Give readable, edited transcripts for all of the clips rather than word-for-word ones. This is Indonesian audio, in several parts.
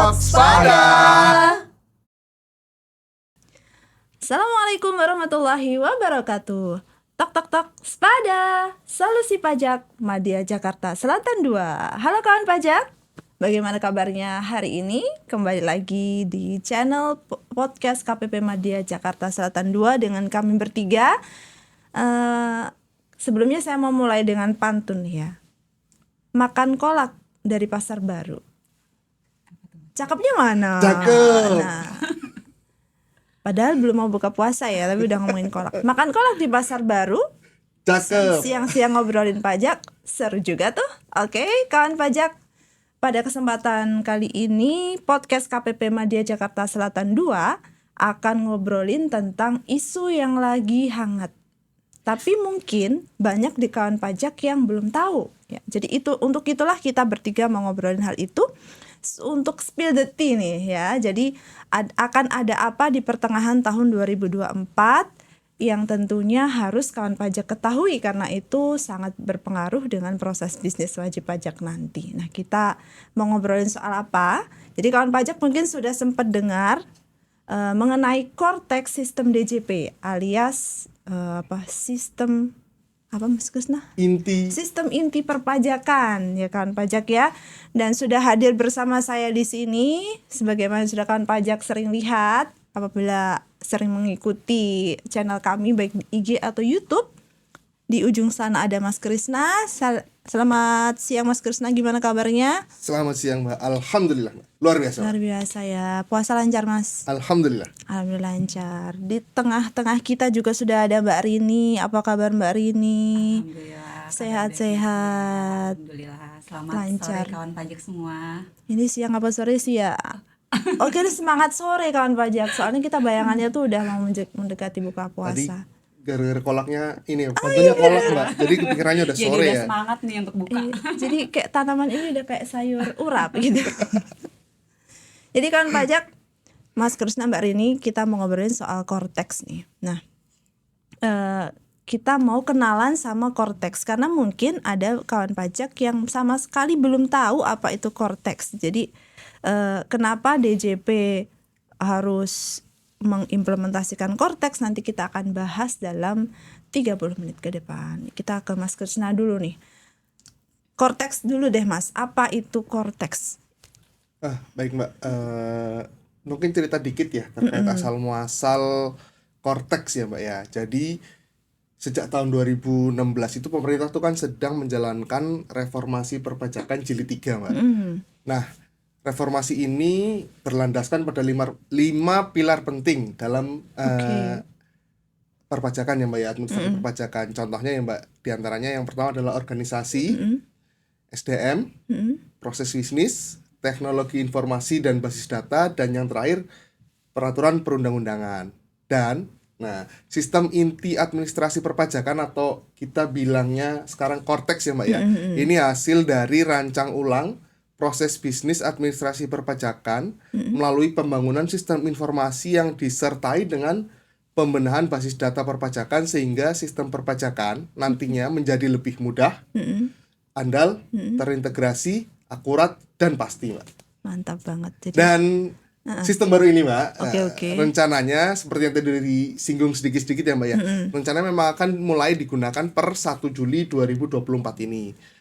tok Spada. Assalamualaikum warahmatullahi wabarakatuh. Tok tok tok Spada, Solusi Pajak Madya Jakarta Selatan 2. Halo kawan pajak, bagaimana kabarnya hari ini? Kembali lagi di channel podcast KPP Madya Jakarta Selatan 2 dengan kami bertiga. Sebelumnya saya mau mulai dengan pantun ya. Makan kolak dari pasar baru. Cakepnya mana? Cakep. Nah, padahal belum mau buka puasa ya, tapi udah ngomongin kolak. Makan kolak di pasar baru. Cakep. Siang-siang ngobrolin pajak, seru juga tuh. Oke, kawan pajak. Pada kesempatan kali ini, podcast KPP Madya Jakarta Selatan 2 akan ngobrolin tentang isu yang lagi hangat. Tapi mungkin banyak di kawan pajak yang belum tahu. Ya, jadi untuk itulah kita bertiga mau ngobrolin hal itu. Untuk spill the tea nih ya. Jadi akan ada apa di pertengahan tahun 2024 yang tentunya harus kawan pajak ketahui karena itu sangat berpengaruh dengan proses bisnis wajib pajak nanti. Nah, kita mau ngobrolin soal apa? Jadi kawan pajak mungkin sudah sempat dengar mengenai core tax sistem DJP alias sistem apa Mas Kusna? Sistem inti perpajakan ya kawan pajak ya. Dan sudah hadir bersama saya di sini sebagaimana sudah kawan pajak sering lihat apabila sering mengikuti channel kami baik di IG atau YouTube. Di ujung sana ada Mas Krisna. Selamat siang Mas Krisna, gimana kabarnya? Selamat siang Mbak, Alhamdulillah Mbak. Luar biasa. Luar biasa ya. Puasa lancar Mas? Alhamdulillah. Alhamdulillah lancar. Di tengah-tengah kita juga sudah ada Mbak Rini. Apa kabar Mbak Rini? Alhamdulillah. Sehat-sehat. Alhamdulillah. Selamat Lancar. sore kawan pajak semua. Ini siang apa sore sih ya? Oke, semangat sore kawan pajak. Soalnya kita bayangannya tuh udah mau mendekati buka puasa. Tadi gara-gara kolaknya ini, pantunya kolak Mbak. Jadi kepikirannya udah Jadi sore udah ya. semangat nih untuk buka. Jadi kayak tanaman ini udah kayak sayur urap gitu. Jadi kawan pajak, Mas Krisna, Mbak Rini, kita mau ngobrolin soal Cortex nih. Nah, kita mau kenalan sama Cortex karena mungkin ada kawan pajak yang sama sekali belum tahu apa itu Cortex. Jadi kenapa DJP harus mengimplementasikan Cortex, nanti kita akan bahas dalam 30 menit ke depan. Kita ke Mas Krisna dulu nih. Cortex dulu deh Mas, apa itu Cortex? Baik Mbak, mungkin cerita dikit ya terkait asal muasal Cortex ya Mbak ya. Jadi sejak tahun 2016 itu pemerintah tuh kan sedang menjalankan reformasi perpajakan jilid 3 Mbak. Nah, reformasi ini berlandaskan pada lima pilar penting dalam perpajakan ya Mbak ya, administrasi perpajakan. Contohnya ya Mbak, diantaranya yang pertama adalah organisasi, SDM, proses bisnis, teknologi informasi dan basis data, dan yang terakhir peraturan perundang-undangan. Dan sistem inti administrasi perpajakan atau kita bilangnya sekarang Cortex ya Mbak ya. Ini hasil dari rancang ulang proses bisnis administrasi perpajakan melalui pembangunan sistem informasi yang disertai dengan pembenahan basis data perpajakan sehingga sistem perpajakan nantinya menjadi lebih mudah, andal, terintegrasi, akurat, dan pasti Mbak. Mantap banget. Dan sistem baru ini Mbak, Oke. rencananya seperti yang tadi disinggung sedikit-sedikit ya Mbak ya, rencananya memang akan mulai digunakan per 1 Juli 2024 ini.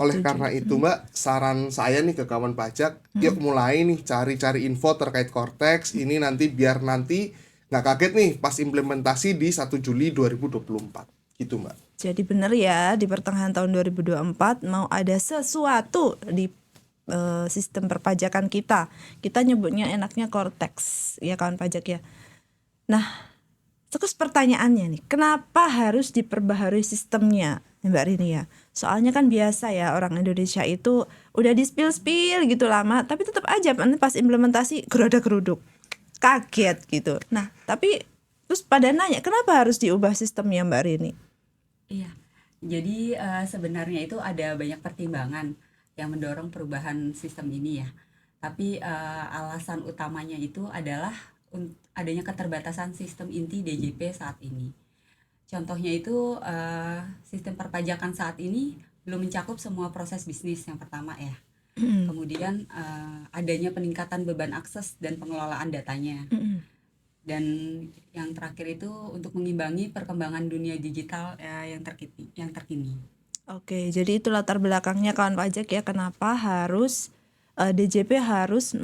Oleh karena itu Mbak, saran saya nih ke kawan pajak, yuk mulai nih cari-cari info terkait Cortex ini nanti biar nanti nggak kaget nih pas implementasi di 1 Juli 2024 gitu Mbak. Jadi benar ya, di pertengahan tahun 2024 mau ada sesuatu di sistem perpajakan kita nyebutnya enaknya Cortex ya kawan pajak ya. Nah, terus pertanyaannya nih, kenapa harus diperbaharui sistemnya Mbak Rini ya? Soalnya kan biasa ya orang Indonesia itu udah di-spill gitu lama, tapi tetap aja pas implementasi gerodak-geruduk, kaget gitu. Nah, tapi terus pada nanya kenapa harus diubah sistemnya Mbak Rini? Iya. Jadi sebenarnya itu ada banyak pertimbangan yang mendorong perubahan sistem ini ya. Tapi alasan utamanya itu adalah adanya keterbatasan sistem inti DJP saat ini. Contohnya itu sistem perpajakan saat ini belum mencakup semua proses bisnis yang pertama ya. Kemudian adanya peningkatan beban akses dan pengelolaan datanya. Dan yang terakhir itu untuk mengimbangi perkembangan dunia digital yang terkini. Oke, jadi itu latar belakangnya kawan pajak ya, kenapa harus DJP harus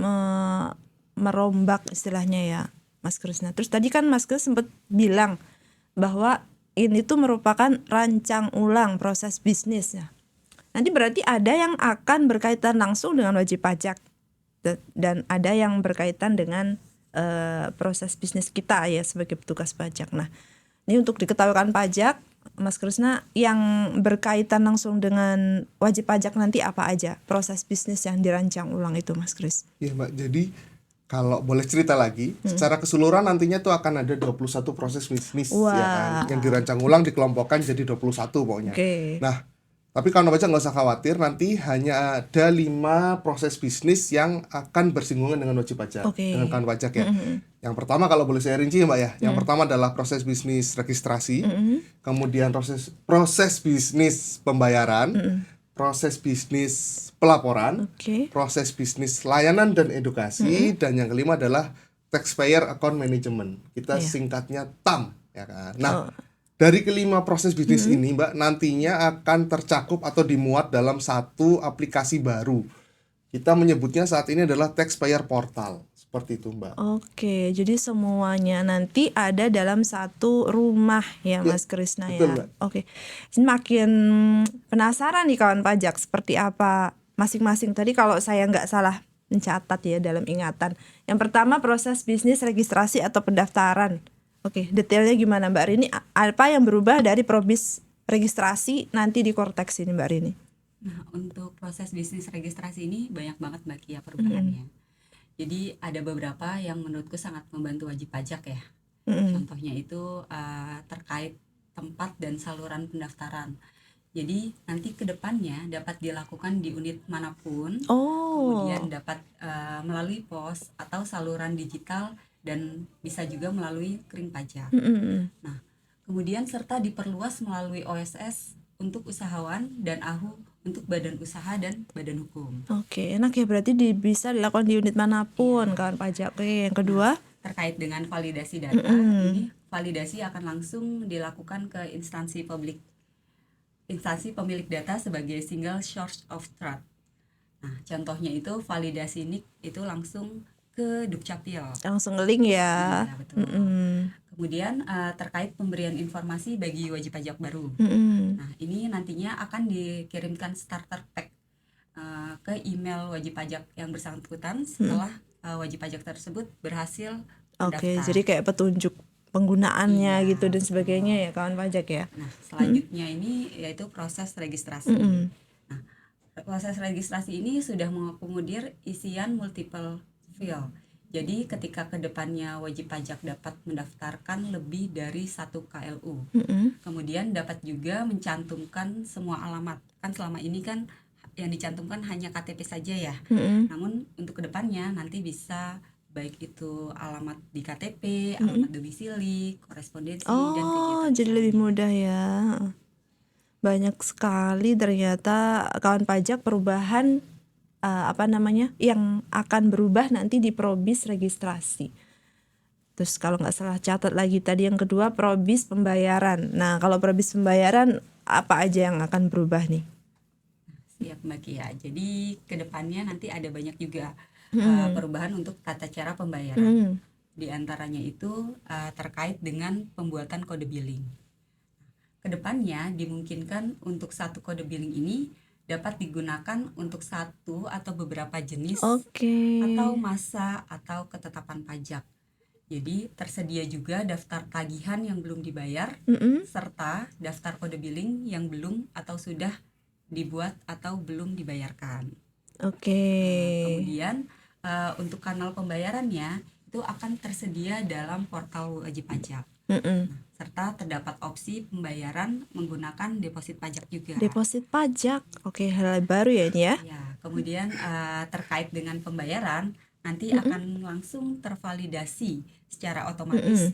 merombak istilahnya ya, Mas Krisna. Terus tadi kan Mas Kris sempat bilang bahwa ini tuh merupakan rancang ulang proses bisnis ya. Nanti berarti ada yang akan berkaitan langsung dengan wajib pajak dan ada yang berkaitan dengan proses bisnis kita ya sebagai petugas pajak. Nah, ini untuk diketahuikan pajak, Mas Krisna, yang berkaitan langsung dengan wajib pajak nanti apa aja proses bisnis yang dirancang ulang itu, Mas Kris? Iya Mbak, jadi kalau boleh cerita lagi, secara keseluruhan nantinya tuh akan ada 21 proses bisnis ya kan, yang dirancang ulang dikelompokkan jadi 21 pokoknya. Oke. Nah, tapi kalau pajak nggak usah khawatir, nanti hanya ada 5 proses bisnis yang akan bersinggungan dengan wajib pajak, dengan kawan pajak ya. Yang pertama kalau boleh saya rinci Mbak ya, yang pertama adalah proses bisnis registrasi, kemudian proses bisnis pembayaran, proses bisnis pelaporan, proses bisnis layanan dan edukasi, dan yang kelima adalah taxpayer account management. Kita singkatnya TAM ya kan. Nah, dari kelima proses bisnis ini Mbak, nantinya akan tercakup atau dimuat dalam satu aplikasi baru. Kita menyebutnya saat ini adalah taxpayer portal. Seperti itu Mbak. Oke, jadi semuanya nanti ada dalam satu rumah ya, Mas Krisna ya. Mbak. Oke, makin penasaran nih kawan pajak seperti apa masing-masing. Tadi kalau saya nggak salah mencatat ya dalam ingatan. Yang pertama proses bisnis registrasi atau pendaftaran. Oke, detailnya gimana Mbak Rini? Apa yang berubah dari probis registrasi nanti di Kortex ini Mbak Rini? Nah, untuk proses bisnis registrasi ini banyak banget Mbak Kia perubahannya. Jadi ada beberapa yang menurutku sangat membantu wajib pajak ya. Contohnya itu terkait tempat dan saluran pendaftaran. Jadi nanti kedepannya dapat dilakukan di unit manapun, kemudian dapat melalui pos atau saluran digital, dan bisa juga melalui kering pajak. Nah, kemudian serta diperluas melalui OSS untuk usahawan dan AHU untuk badan usaha dan badan hukum. Oke, enak ya, berarti bisa dilakukan di unit manapun kawan pajak. Oke, yang kedua terkait dengan validasi data, ini validasi akan langsung dilakukan ke instansi pemilik data sebagai single source of truth. Nah, contohnya itu validasi NIK itu langsung ke Dukcapil. Langsung link ya. Iya, betul. Kemudian terkait pemberian informasi bagi wajib pajak baru. Nah, ini nantinya akan dikirimkan starter pack ke email wajib pajak yang bersangkutan setelah wajib pajak tersebut berhasil mendaftar. Oke, jadi kayak petunjuk penggunaannya gitu dan sebagainya ya kawan pajak ya. Nah, selanjutnya ini yaitu proses registrasi. Nah, proses registrasi ini sudah mengakomodir isian multiple field. Jadi ketika kedepannya wajib pajak dapat mendaftarkan lebih dari 1 KLU. Kemudian dapat juga mencantumkan semua alamat. Kan selama ini kan yang dicantumkan hanya KTP saja ya. Namun untuk kedepannya nanti bisa baik itu alamat di KTP, alamat domisili, korespondensi, dan kegiatan. Jadi lebih mudah ya. Banyak sekali ternyata kawan pajak perubahan yang akan berubah nanti di probis registrasi. Terus kalau nggak salah catat lagi tadi yang kedua probis pembayaran. Nah, kalau probis pembayaran apa aja yang akan berubah nih? Siap Mbak Kia. Jadi kedepannya nanti ada banyak juga perubahan untuk tata cara pembayaran. Di antaranya itu terkait dengan pembuatan kode billing. Kedepannya dimungkinkan untuk satu kode billing ini dapat digunakan untuk satu atau beberapa jenis atau masa atau ketetapan pajak. Jadi tersedia juga daftar tagihan yang belum dibayar serta daftar kode billing yang belum atau sudah dibuat atau belum dibayarkan. Kemudian untuk kanal pembayarannya itu akan tersedia dalam portal wajib pajak. Serta terdapat opsi pembayaran menggunakan deposit pajak juga. Deposit pajak, hal baru ya ini ya. Ya, kemudian terkait dengan pembayaran nanti akan langsung tervalidasi secara otomatis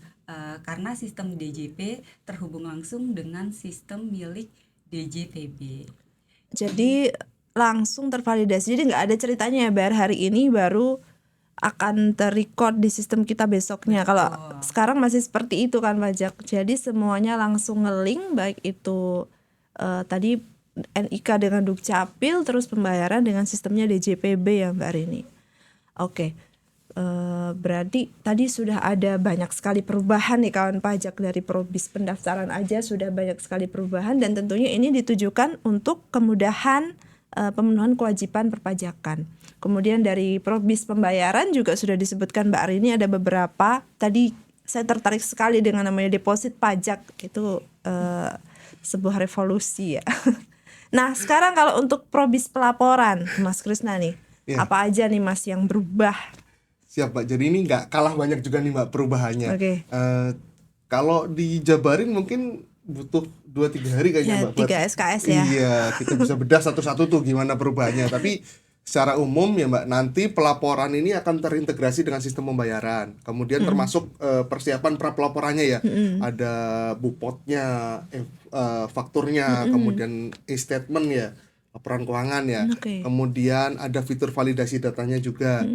karena sistem DJP terhubung langsung dengan sistem milik DJPB. Jadi langsung tervalidasi. Jadi nggak ada ceritanya ya bayar hari ini baru akan terrecord di sistem kita besoknya. Kalau sekarang masih seperti itu kan pajak. Jadi semuanya langsung ngelink, baik itu tadi NIK dengan Dukcapil, terus pembayaran dengan sistemnya DJPB ya Mbak Rini. Oke. Berarti tadi sudah ada banyak sekali perubahan nih kawan pajak, dari probis pendaftaran aja sudah banyak sekali perubahan, dan tentunya ini ditujukan untuk kemudahan pemenuhan kewajiban perpajakan. Kemudian dari probis pembayaran juga sudah disebutkan Mbak Rini ada beberapa. Tadi saya tertarik sekali dengan namanya deposit pajak, itu sebuah revolusi ya. Nah sekarang kalau untuk probis pelaporan Mas Krisna nih, apa aja nih Mas yang berubah? Siap Mbak, jadi ini nggak kalah banyak juga nih Mbak perubahannya. Oke. Kalau dijabarin mungkin butuh 2-3 hari kayaknya Mbak. 3 SKS ya. Iya, kita bisa bedah satu-satu tuh gimana perubahannya. Tapi secara umum ya Mbak, nanti pelaporan ini akan terintegrasi dengan sistem pembayaran. Kemudian termasuk persiapan pra pelaporannya ya. Ada bupotnya, fakturnya, kemudian e-statement ya, laporan keuangan ya. Kemudian ada fitur validasi datanya juga.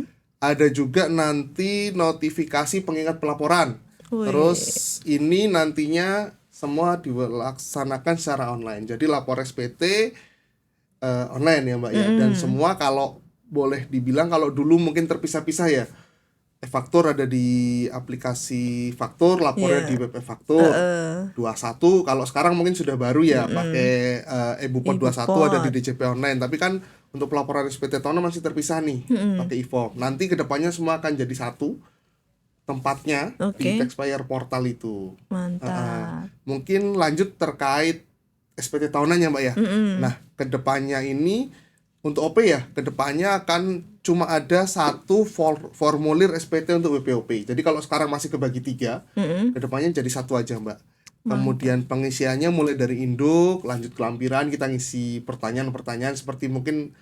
Ada juga nanti notifikasi pengingat pelaporan. Terus ini nantinya semua dilaksanakan secara online. Jadi lapor SPT online ya Mbak ya. Dan semua kalau boleh dibilang, kalau dulu mungkin terpisah-pisah ya, faktur ada di aplikasi faktur, lapornya di web faktur 21. Kalau sekarang mungkin sudah baru ya, pakai e-bupot 21 ada di DJP online. Tapi kan untuk pelaporan SPT tahunan masih terpisah nih, pakai e-form. Nanti kedepannya semua akan jadi satu tempatnya di taxpayer portal itu. Mantap. Mungkin lanjut terkait SPT tahunannya Mbak ya. Nah kedepannya ini untuk OP ya, kedepannya akan cuma ada satu formulir SPT untuk WPOP. Jadi kalau sekarang masih kebagi 3, kedepannya jadi satu aja Mbak. Kemudian pengisiannya mulai dari induk, lanjut ke lampiran, kita ngisi pertanyaan-pertanyaan seperti mungkin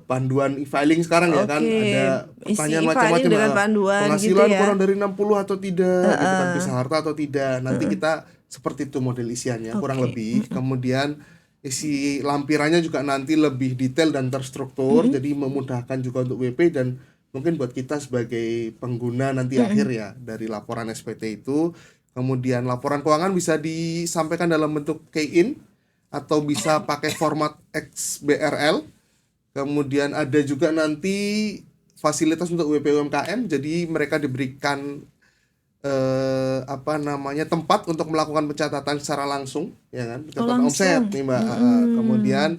panduan e-filing sekarang ya kan, ada pertanyaan macam-macam, penghasilan gitu ya, kurang dari 60 atau tidak, gitu kan, bisa harta atau tidak. Nanti kita seperti itu model isiannya kurang lebih. Kemudian isi lampirannya juga nanti lebih detail dan terstruktur, jadi memudahkan juga untuk WP dan mungkin buat kita sebagai pengguna nanti akhir ya dari laporan SPT itu. Kemudian laporan keuangan bisa disampaikan dalam bentuk key-in atau bisa pakai format XBRL. Kemudian ada juga nanti fasilitas untuk WP UMKM, jadi mereka diberikan tempat untuk melakukan pencatatan secara langsung ya kan, pencatatan omset nih Mbak. Kemudian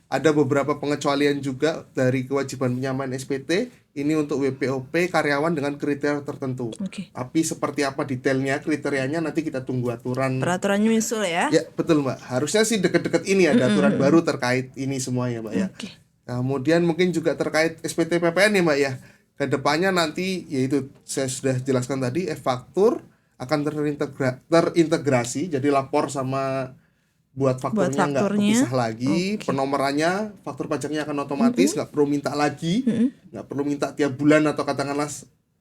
ada beberapa pengecualian juga dari kewajiban penyampaian SPT ini untuk WPOP karyawan dengan kriteria tertentu. Tapi seperti apa detailnya, kriterianya nanti kita tunggu peraturannya nyusul ya. Ya betul Mbak, harusnya sih deket-deket ini ada aturan baru terkait ini semua ya Mbak ya. Kemudian mungkin juga terkait SPT PPN ya Mbak ya. Kedepannya nanti yaitu saya sudah jelaskan tadi, e-faktur akan terintegrasi, jadi lapor sama buat fakturnya nggak terpisah lagi. Penomorannya faktur pajaknya akan otomatis, nggak perlu minta lagi, nggak perlu minta tiap bulan atau katakanlah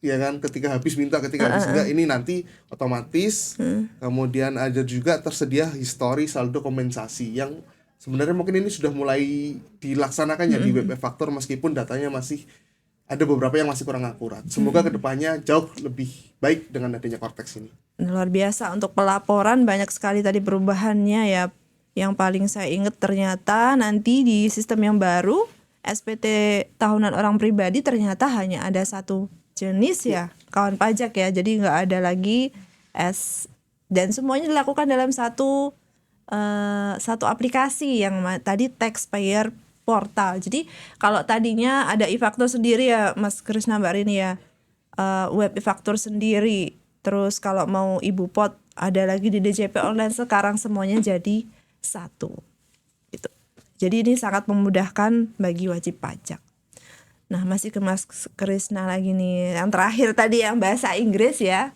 ya kan ketika habis minta, ketika habis enggak, ini nanti otomatis. Kemudian ada juga tersedia histori saldo kompensasi yang sebenarnya mungkin ini sudah mulai dilaksanakan ya di web e-faktur, meskipun datanya masih ada beberapa yang masih kurang akurat. Semoga kedepannya jauh lebih baik dengan adanya Cortex ini. Luar biasa, untuk pelaporan banyak sekali tadi perubahannya ya. Yang paling saya ingat ternyata nanti di sistem yang baru SPT tahunan orang pribadi ternyata hanya ada satu jenis ya kawan pajak ya. Jadi nggak ada lagi dan semuanya dilakukan dalam satu aplikasi yang tadi taxpayer portal. Jadi kalau tadinya ada e-faktur sendiri ya Mas Krisna Mbak Rini ya, web e-faktur sendiri, terus kalau mau ibu pot ada lagi di DJP online, sekarang semuanya jadi satu gitu. Jadi ini sangat memudahkan bagi wajib pajak. Nah masih ke Mas Krisna lagi nih, yang terakhir tadi yang bahasa Inggris ya,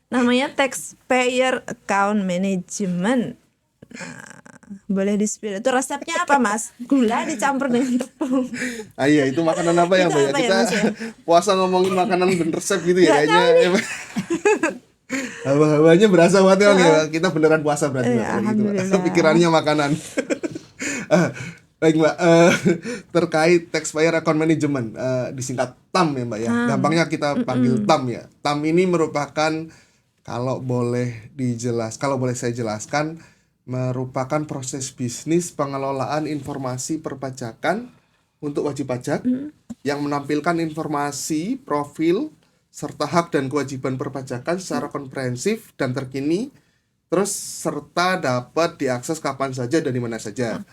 namanya taxpayer account management. Nah, boleh di-spill itu resepnya apa Mas? Gula dicampur dengan tepung. Iya, itu makanan apa ya Mbak ya? Kita puasa ngomongin makanan dan resep gitu ya kayaknya. Hawa-hawanya berasa banget ya. Kita beneran puasa berarti gitu. Pikirannya makanan. Baik Mbak, terkait taxpayer account management, disingkat TAM ya Mbak ya. Gampangnya kita panggil TAM ya. TAM ini merupakan, kalau boleh saya jelaskan, merupakan proses bisnis pengelolaan informasi perpajakan untuk wajib pajak yang menampilkan informasi, profil, serta hak dan kewajiban perpajakan secara komprehensif dan terkini, terus serta dapat diakses kapan saja dan di mana saja.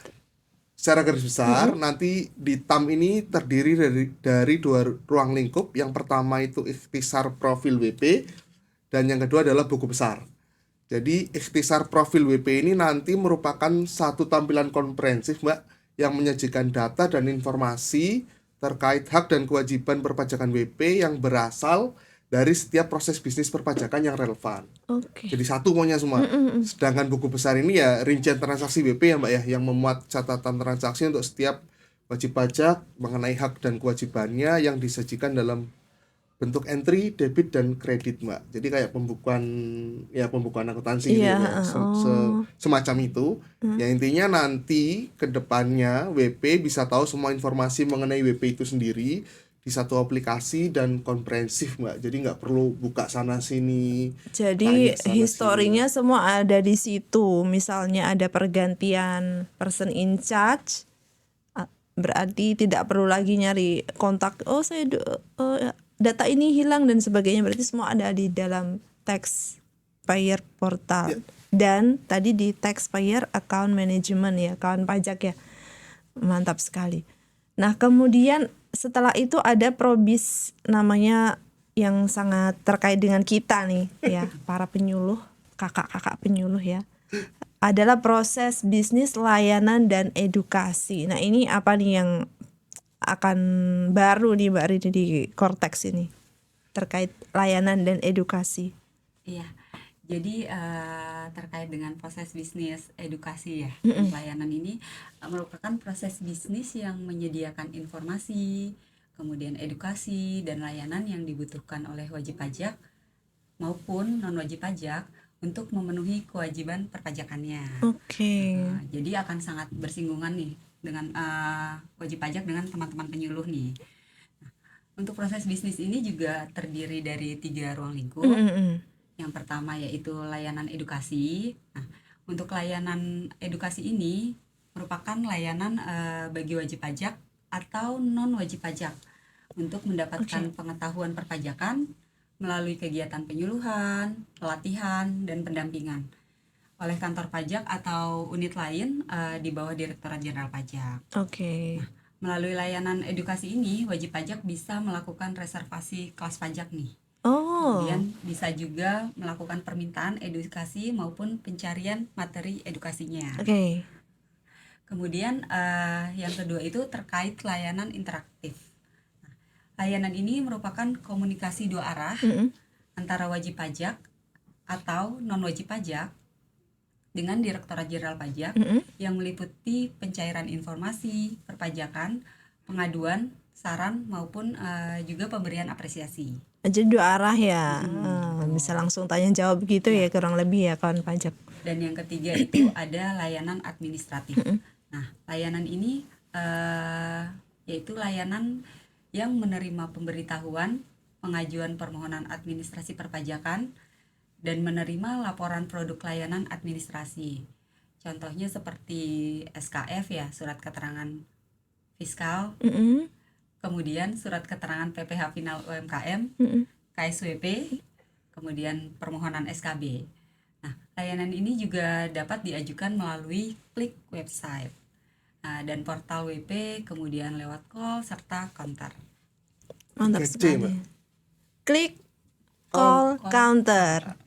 Secara garis besar, nanti di TAM ini terdiri dari dua ruang lingkup. Yang pertama itu ikhtisar profil WP, dan yang kedua adalah buku besar. Jadi ikhtisar profil WP ini nanti merupakan satu tampilan komprehensif Mbak, yang menyajikan data dan informasi terkait hak dan kewajiban perpajakan WP yang berasal dari setiap proses bisnis perpajakan yang relevan. Oke. Jadi satu maunya semua. Sedangkan buku besar ini ya rincian transaksi WP ya Mbak ya, yang memuat catatan transaksi untuk setiap wajib pajak mengenai hak dan kewajibannya yang disajikan dalam bentuk entry, debit, dan kredit Mbak. Jadi kayak pembukuan akuntansi gitu ya Mbak. Semacam itu. Ya intinya nanti ke depannya WP bisa tahu semua informasi mengenai WP itu sendiri di satu aplikasi dan komprehensif Mbak. Jadi nggak perlu buka sana sini. Jadi tanya sana historinya semua ada di situ. Misalnya ada pergantian person in charge, berarti tidak perlu lagi nyari kontak. Data ini hilang dan sebagainya. Berarti semua ada di dalam taxpayer portal. Dan tadi di taxpayer account management ya, kawan pajak ya. Mantap sekali. Nah kemudian setelah itu ada probis namanya, yang sangat terkait dengan kita nih ya, para penyuluh, kakak-kakak penyuluh ya, adalah proses bisnis, layanan, dan edukasi. Nah ini apa nih yang akan baru nih Mbak Rini di Cortex ini terkait layanan dan edukasi? Iya, jadi terkait dengan proses bisnis edukasi ya, layanan ini merupakan proses bisnis yang menyediakan informasi, kemudian edukasi dan layanan yang dibutuhkan oleh wajib pajak maupun non wajib pajak untuk memenuhi kewajiban perpajakannya. Oke. Jadi akan sangat bersinggungan nih dengan wajib pajak dengan teman-teman penyuluh nih. Untuk proses bisnis ini juga terdiri dari 3 ruang lingkup. Yang pertama yaitu layanan edukasi. Nah, untuk layanan edukasi ini merupakan layanan bagi wajib pajak atau non wajib pajak untuk mendapatkan pengetahuan perpajakan melalui kegiatan penyuluhan, pelatihan, dan pendampingan oleh kantor pajak atau unit lain di bawah Direktorat Jenderal Pajak. Oke. Nah, melalui layanan edukasi ini wajib pajak bisa melakukan reservasi kelas pajak nih. Kemudian bisa juga melakukan permintaan edukasi maupun pencarian materi edukasinya. Oke. Kemudian yang kedua itu terkait layanan interaktif. Nah, layanan ini merupakan komunikasi 2 arah antara wajib pajak atau non wajib pajak dengan Direktorat Jenderal Pajak yang meliputi pencairan informasi perpajakan, pengaduan, saran maupun juga pemberian apresiasi. Jadi 2 arah ya. Bisa langsung tanya jawab gitu ya kurang lebih ya kawan pajak. Dan yang ketiga itu ada layanan administratif. Nah, layanan ini yaitu layanan yang menerima pemberitahuan, pengajuan permohonan administrasi perpajakan, dan menerima laporan produk layanan administrasi. Contohnya seperti SKF ya, surat keterangan fiskal, kemudian surat keterangan PPh final UMKM, KSWP, kemudian permohonan SKB. Nah, layanan ini juga dapat diajukan melalui klik website dan portal WP, kemudian lewat call serta counter. Mantap sekali. Klik call counter.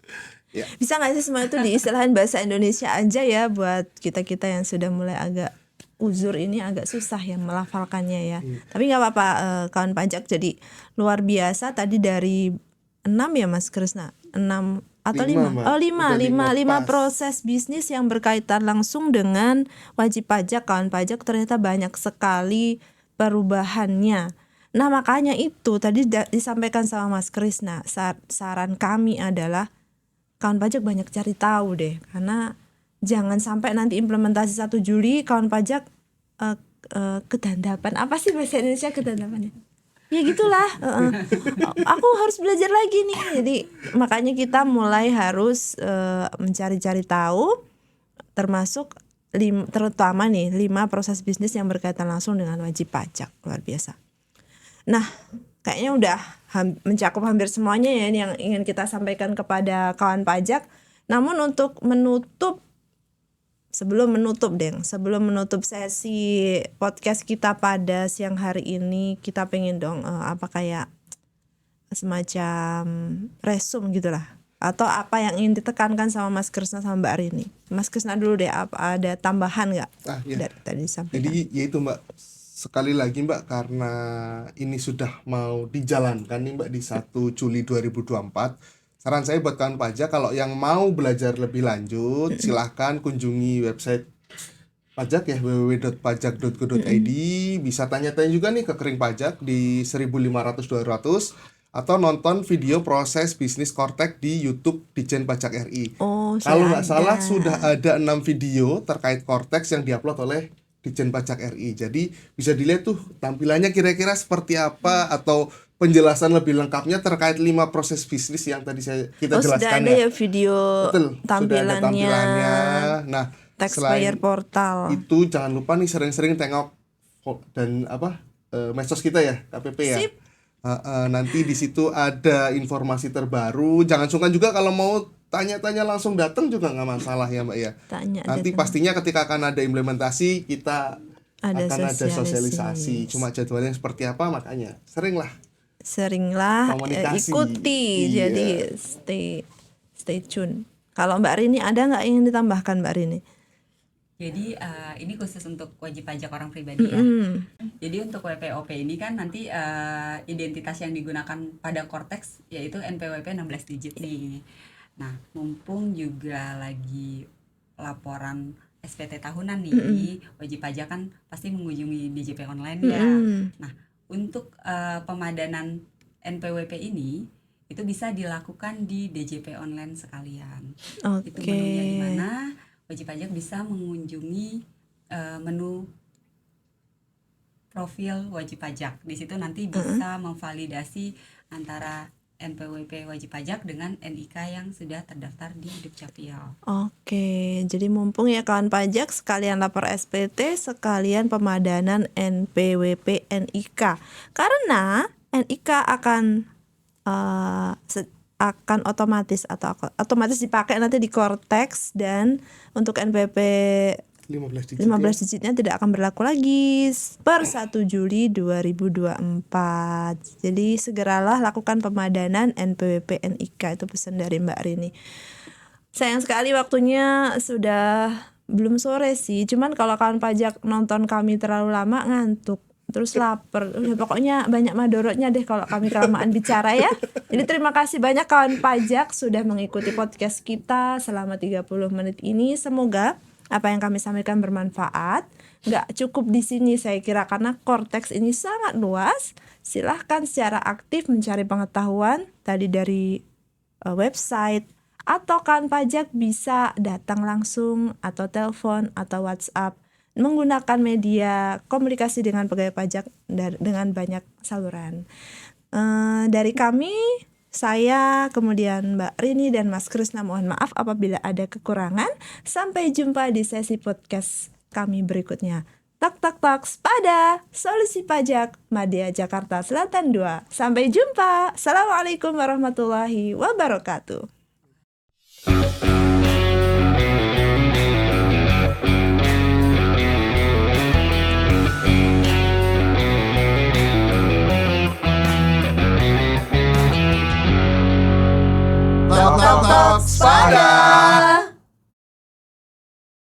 Ya. Bisa nggak sih semua itu diistilahin bahasa Indonesia aja ya, buat kita-kita yang sudah mulai agak uzur ini, agak susah ya melafalkannya ya. Tapi nggak apa-apa kawan pajak. Jadi luar biasa tadi dari 6 ya Mas Krisna, 6 atau 5? Oh 5 proses bisnis yang berkaitan langsung dengan wajib pajak. Kawan pajak ternyata banyak sekali perubahannya. Nah makanya itu tadi disampaikan sama Mas Krisna, saran kami adalah kawan pajak banyak cari tahu deh, karena jangan sampai nanti implementasi 1 Juli kawan pajak kedandapan. Apa sih bahasa Indonesia kedandapannya? Ya gitulah. Aku harus belajar lagi nih. Jadi makanya kita mulai harus mencari-cari tahu, termasuk terutama nih 5 proses bisnis yang berkaitan langsung dengan wajib pajak. Luar biasa. Nah, kayaknya udah mencakup hampir semuanya ya yang ingin kita sampaikan kepada kawan pajak. Namun untuk sebelum menutup sesi podcast kita pada siang hari ini, kita pengen dong kayak semacam resume gitulah, atau apa yang ingin ditekankan sama Mas Krisna sama Mbak Rini. Mas Krisna dulu deh, apa ada tambahan nggak dari tadi disampaikan? Jadi yaitu Mbak, sekali lagi Mbak, karena ini sudah mau dijalankan nih Mbak di 1 Juli 2024. Saran saya buat kawan pajak, kalau yang mau belajar lebih lanjut, silahkan kunjungi website pajak ya, www.pajak.go.id. Bisa tanya-tanya juga nih ke Kering Pajak di 1500-200, atau nonton video proses bisnis Kortek di YouTube Ditjen Pajak RI. Kalau nggak salah sudah ada 6 video terkait Kortex yang diupload oleh Ditjen Pajak RI. Jadi bisa dilihat tuh tampilannya kira-kira seperti apa, atau penjelasan lebih lengkapnya terkait 5 proses bisnis yang tadi kita jelaskan. Sudah ada ya video. Betul, tampilannya. sudah ada tampilannya. Nah, taxpayer portal itu jangan lupa nih sering-sering tengok dan medsos kita ya, KPP ya. Sip. Nanti di situ ada informasi terbaru. Jangan sungkan juga kalau mau tanya-tanya langsung datang juga nggak masalah ya Mbak ya. Nanti pastinya ketika akan ada implementasi kita akan ada sosialisasi. Cuma jadwalnya seperti apa, makanya seringlah ikuti. Iya. Jadi stay tune. Kalau Mbak Rini ada nggak ingin ditambahkan Mbak Rini? Jadi ini khusus untuk wajib pajak orang pribadi ya. Jadi untuk WPOP ini kan nanti identitas yang digunakan pada Kortex yaitu NPWP 16 digit nih. Nah, mumpung juga lagi laporan SPT tahunan nih, wajib pajak kan pasti mengunjungi DJP online ya. Nah, untuk pemadanan NPWP ini itu bisa dilakukan di DJP online sekalian. Itu menunya di mana? Wajib pajak bisa mengunjungi menu profil wajib pajak. Di situ nanti bisa memvalidasi antara NPWP wajib pajak dengan NIK yang sudah terdaftar di Dukcapil. Jadi mumpung ya kawan pajak, sekalian lapor SPT, sekalian pemadanan NPWP NIK. Karena NIK akan otomatis dipakai nanti di Kortex, dan untuk NPWP 15 digitnya tidak akan berlaku lagi per 1 Juli 2024. Jadi segeralah lakukan pemadanan NPWP NIK, itu pesan dari Mbak Rini. Sayang sekali waktunya sudah belum sore sih. Cuman kalau kawan pajak nonton kami terlalu lama ngantuk, terus lapar, pokoknya banyak madorotnya deh kalau kami kelamaan bicara ya. Jadi terima kasih banyak kawan pajak sudah mengikuti podcast kita selama 30 menit ini. Semoga apa yang kami sampaikan bermanfaat. Nggak cukup di sini saya kira, karena Kortex ini sangat luas. Silahkan secara aktif mencari pengetahuan tadi dari website, atau kawan pajak bisa datang langsung atau telepon atau WhatsApp, menggunakan media komunikasi dengan pegawai pajak dengan banyak saluran. Dari kami, saya, kemudian Mbak Rini dan Mas Krisna, mohon maaf apabila ada kekurangan. Sampai jumpa di sesi podcast kami berikutnya. Tak pada Solusi Pajak Madya Jakarta Selatan 2. Sampai jumpa. Assalamualaikum warahmatullahi wabarakatuh.